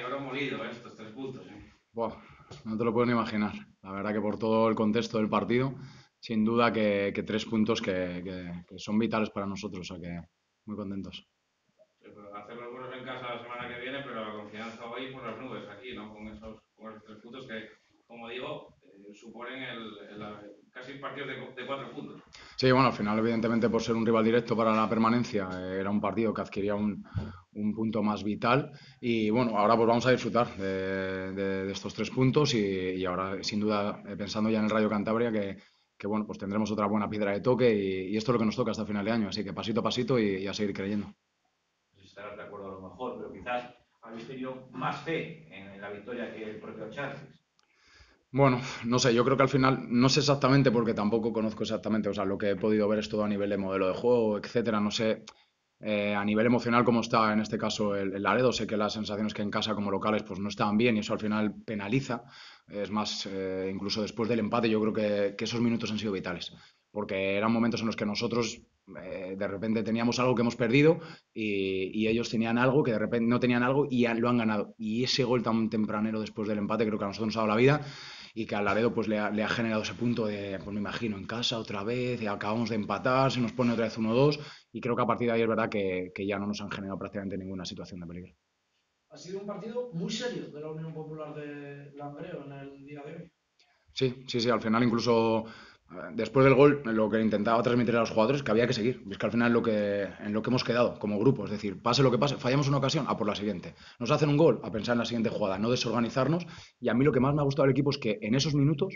y oro molido estos 3 puntos. Buah, no te lo puedo ni imaginar. La verdad que por todo el contexto del partido, sin duda que 3 puntos que son vitales para nosotros, o sea que muy contentos. Sí, pero hacer los buenos en casa la semana que viene, pero la confianza hoy por las nubes aquí, ¿no? Con esos 3 puntos que, como digo, suponen casi partidos de 4 puntos. Sí, bueno, al final, evidentemente, por ser un rival directo para la permanencia, era un partido que adquiría un punto más vital. Y bueno, ahora pues vamos a disfrutar de estos 3 puntos y ahora, sin duda, pensando ya en el Rayo Cantabria, que bueno, pues tendremos otra buena piedra de toque y esto es lo que nos toca hasta final de año. Así que pasito a pasito y a seguir creyendo. No sé si estarás de acuerdo a lo mejor, pero quizás habéis tenido más fe en la victoria que el propio Charles. Bueno, no sé, yo creo que al final, no sé exactamente porque tampoco conozco exactamente, o sea, lo que he podido ver es todo a nivel de modelo de juego, etcétera, no sé a nivel emocional cómo está en este caso el Laredo, sé que las sensaciones que en casa como locales pues no estaban bien y eso al final penaliza, es más, incluso después del empate yo creo que esos minutos han sido vitales, porque eran momentos en los que nosotros de repente teníamos algo que hemos perdido y ellos tenían algo que de repente no tenían algo y lo han ganado, y ese gol tan tempranero después del empate creo que a nosotros nos ha dado la vida y que al Laredo pues le ha generado ese punto de, pues me imagino, en casa otra vez, y acabamos de empatar, se nos pone otra vez 1-2 y creo que a partir de ahí es verdad que ya no nos han generado prácticamente ninguna situación de peligro. Ha sido un partido muy serio de la Unión Popular de Langreo en el día de hoy. Sí, sí, sí, al final incluso después del gol lo que intentaba transmitir a los jugadores es que había que seguir. Es que al final en lo que hemos quedado como grupo, es decir, pase lo que pase, fallamos una ocasión, a por la siguiente. Nos hacen un gol, a pensar en la siguiente jugada, no desorganizarnos. Y a mí lo que más me ha gustado del equipo es que en esos minutos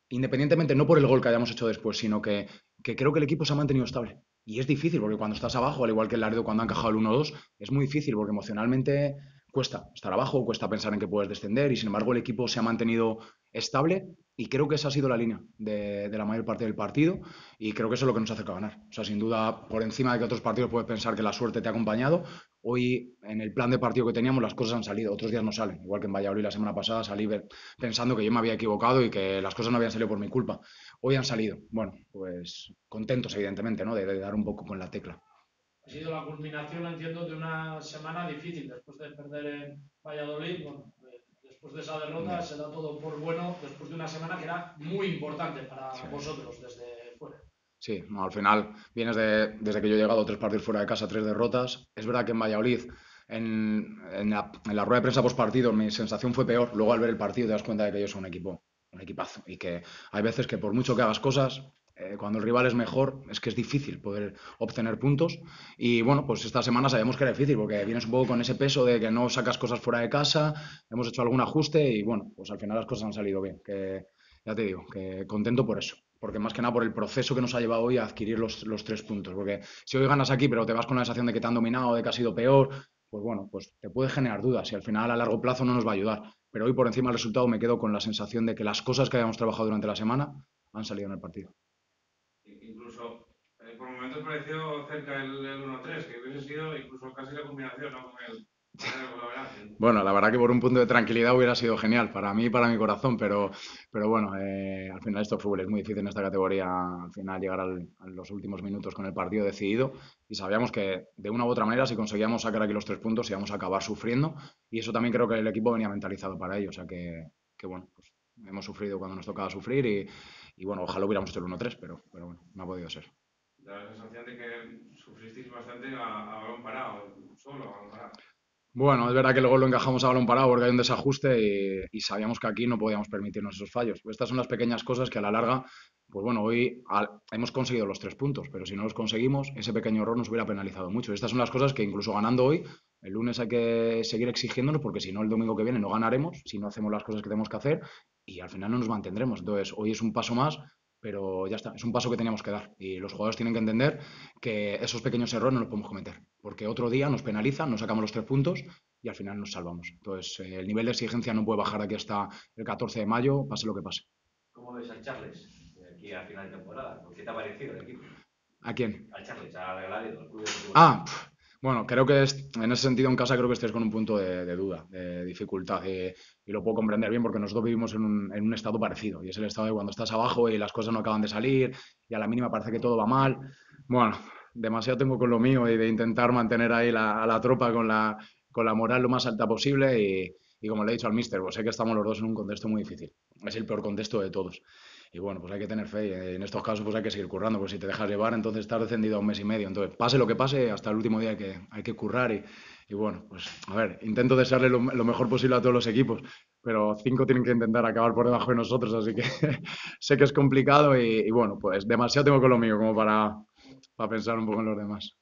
independientemente no por el gol que hayamos hecho después, sino que creo que el equipo se ha mantenido estable. Y es difícil, porque cuando estás abajo, al igual que el Laredo cuando ha encajado el 1-2, es muy difícil, porque emocionalmente cuesta estar abajo, cuesta pensar en que puedes descender, y sin embargo el equipo se ha mantenido estable, y creo que esa ha sido la línea de la mayor parte del partido, y creo que eso es lo que nos hace ganar. O sea, sin duda, por encima de que otros partidos puedes pensar que la suerte te ha acompañado, hoy en el plan de partido que teníamos las cosas han salido, otros días no salen. Igual que en Valladolid la semana pasada salí pensando que yo me había equivocado y que las cosas no habían salido por mi culpa. Hoy han salido. Bueno, pues contentos, evidentemente, ¿no? De dar un poco con la tecla. Ha sido la culminación, entiendo, de una semana difícil después de perder en Valladolid. Bueno, después de esa derrota Ya. se da todo por bueno después de una semana que era muy importante para Sí. vosotros desde fuera. Sí, no, al final vienes desde que yo he llegado 3 partidos fuera de casa, 3 derrotas. Es verdad que en Valladolid, en la rueda de prensa post partido, mi sensación fue peor. Luego al ver el partido te das cuenta de que ellos son un equipo, un equipazo. Y que hay veces que por mucho que hagas cosas, cuando el rival es mejor, es que es difícil poder obtener puntos. Y bueno, pues esta semana sabemos que era difícil, porque vienes un poco con ese peso de que no sacas cosas fuera de casa, hemos hecho algún ajuste y bueno, pues al final las cosas han salido bien. Que ya te digo, que contento por eso. Porque más que nada por el proceso que nos ha llevado hoy a adquirir los 3 puntos. Porque si hoy ganas aquí, pero te vas con la sensación de que te han dominado, de que ha sido peor, pues bueno, pues te puede generar dudas y al final a largo plazo no nos va a ayudar. Pero hoy por encima del resultado me quedo con la sensación de que las cosas que habíamos trabajado durante la semana han salido en el partido. Incluso por momentos pareció cerca el 1-3, que hubiese sido incluso casi la combinación, ¿no? Con el gol. Bueno, la verdad que por un punto de tranquilidad hubiera sido genial para mí y para mi corazón, pero bueno, al final esto es fútbol, es muy difícil en esta categoría al final llegar a los últimos minutos con el partido decidido y sabíamos que de una u otra manera si conseguíamos sacar aquí los 3 puntos íbamos a acabar sufriendo y eso también creo que el equipo venía mentalizado para ello, o sea que bueno, pues hemos sufrido cuando nos tocaba sufrir y bueno, ojalá hubiéramos hecho el 1-3, pero bueno, no ha podido ser. Da la sensación de que sufristeis bastante a balón parado, solo a balón parado. Bueno, es verdad que luego lo encajamos a balón parado porque hay un desajuste y sabíamos que aquí no podíamos permitirnos esos fallos. Estas son las pequeñas cosas que a la larga, pues bueno, hoy hemos conseguido los 3 puntos, pero si no los conseguimos, ese pequeño error nos hubiera penalizado mucho. Estas son las cosas que incluso ganando hoy, el lunes hay que seguir exigiéndonos porque si no, el domingo que viene no ganaremos, si no hacemos las cosas que tenemos que hacer y al final no nos mantendremos. Entonces, hoy es un paso más, pero ya está, es un paso que teníamos que dar y los jugadores tienen que entender que esos pequeños errores no los podemos cometer, porque otro día nos penalizan, nos sacamos los 3 puntos y al final nos salvamos. Entonces, el nivel de exigencia no puede bajar de aquí hasta el 14 de mayo, pase lo que pase. ¿Cómo ves al Charles de aquí a final de temporada? ¿Qué te ha parecido el equipo? ¿A quién? Al Charles, al Laredo, al Club Deportivo Ah, Laredo. bueno, creo que en ese sentido en casa creo que estés con un punto de duda, de dificultad y lo puedo comprender bien porque nosotros vivimos en un estado parecido y es el estado de cuando estás abajo y las cosas no acaban de salir y a la mínima parece que todo va mal. Bueno, demasiado tengo con lo mío y de intentar mantener ahí a la tropa con la moral lo más alta posible y como le he dicho al míster, pues sé que estamos los dos en un contexto muy difícil. Es el peor contexto de todos. Y bueno, pues hay que tener fe y en estos casos pues hay que seguir currando, pues si te dejas llevar, entonces estás descendido a un mes y medio. Entonces, pase lo que pase, hasta el último día hay que currar y bueno, pues a ver, intento desearle lo mejor posible a todos los equipos, pero 5 tienen que intentar acabar por debajo de nosotros, así que sé que es complicado y bueno, pues demasiado tengo con lo mío como para pensar un poco en los demás.